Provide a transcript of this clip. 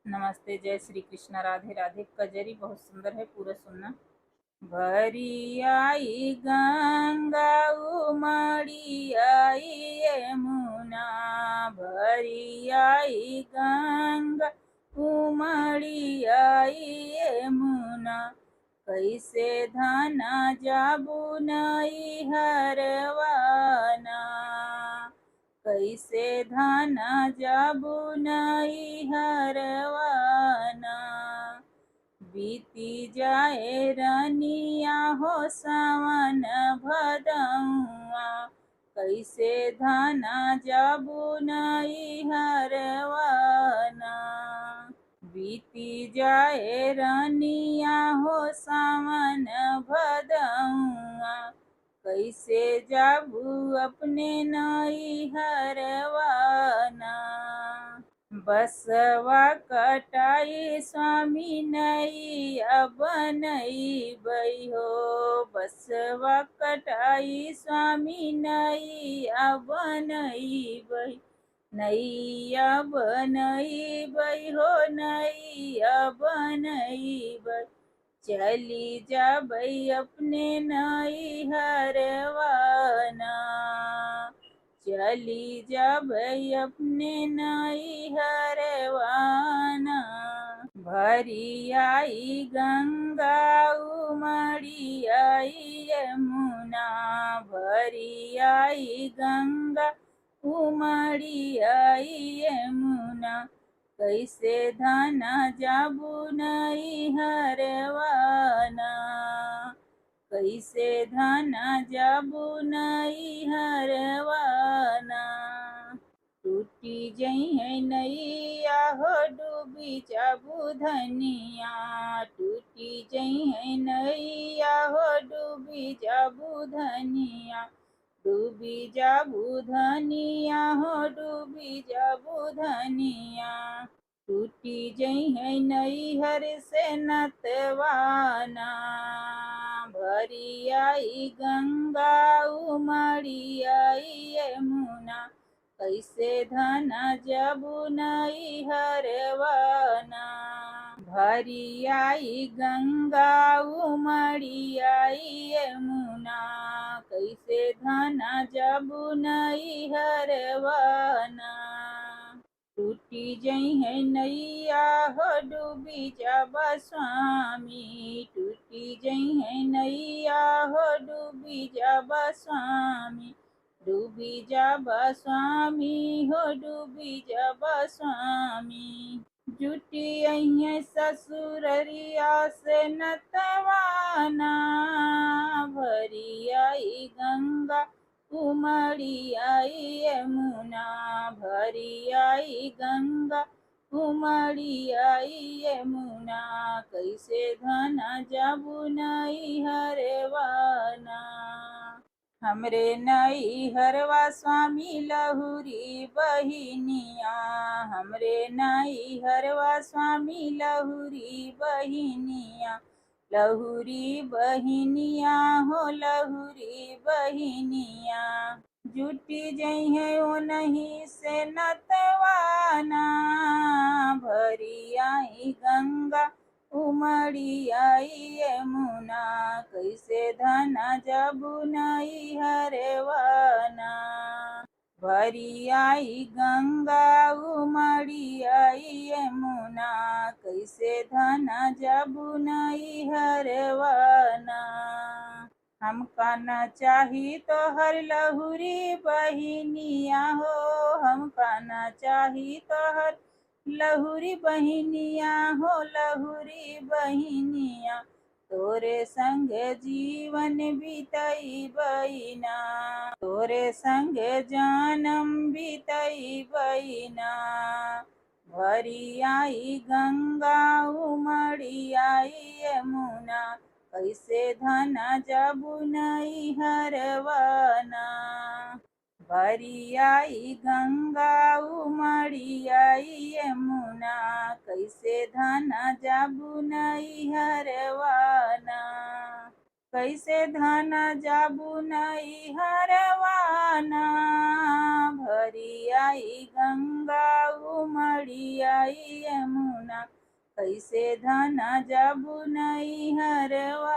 नमस्ते, जय श्री कृष्ण, राधे राधे। कजरी बहुत सुंदर है, पूरा सुनना। भरी आई गंगा उमड़ी आई यमुना, भरी आई गंगा उमड़ी आई यमुना, कैसे धाना जाबू नई हरवाना, कैसे धाना जाबू नई हरवाना, बीती जाए रनिया हो सावन भदौआ, कैसे धाना जाबू नई हरवाना, बीती जाए रनिया हो सावन भदौआ, कैसे जाबू अपने नई हरवाना, बसवा कटाई स्वामी नैया बनई हो, बसवा कटाई स्वामी नैया बनई, नैया बनई हो, नैया बनई, चली जाबई अपने नई हरवाना, चली जाबई अपने नई हरवाना, भरी आई गंगा उमड़ी आई यमुना, भरी आई गंगा उमड़ी आई यमुना, कैसे धाना जाबू नई हरवाना, कैसे धाना जाबू नई हरवाना, टूटी जई है नैया हो डूबी जाबू धनिया, टूटी जई है नैया हो डूबी जाबू धनिया, डूबी जाबू धनिया हो डूबी जाबू धनिया, टूटी जई है नैहर से नतवाना, भरी आई गंगा उमड़ी आई यमुना, कैसे धाना जाबू नई हरवाना, भरी आई गंगा उमड़ी आई यमुना, कैसे धाना जाबू नई हरवाना, टूटी जई है नैया हो डूबी जाबा स्वामी, टूटी जई है नैया हो डूबी जाबा स्वामी, डूबी जाबा स्वामी हो डूबी जाबा स्वामी, जुटी अइहे ससुररिया से नतवाना, भरी आई गंगा उमड़ी आई यमुना, भरी आई गंगा उमड़ी आई यमुना, कैसे धाना जाबू नई हरवाना, हमरे नई हरवा स्वामी लहुरी बहिनिया, हमरे नई हरवा स्वामी लहुरी बहिनिया, लहुरी बहिनिया हो लहुरी बहिनिया, जुटी जई है ओ नहीं से नतवाना, भरी आई गंगा उमड़ी आई यमुना, कैसे धाना जाबू नई हरवाना, भरी आई गंगा उमड़ी आई यमुना, कैसे धाना जाबू नई हरवाना, हमका न चाही तो हर लहुरी बहिनिया हो, हमका न चाही तो हर लहुरी बहिनिया हो, लहुरी बहिनिया, तोरे संग जीवन बीतई बहिना, तोरे संग जानम बीतई बहिना, भरी आई गंगा उमड़ी आई यमुना, कैसे धाना जाबू नई हरवाना, भरी आई गंगा उमड़ी आई यमुना, कैसे धाना जाबू नई हरवाना, कैसे धन जाबू नहीं हरवाना। भरी आई गंगा उमड़ी आई यमुना, कैसे धन जाबू नहीं हरवाना।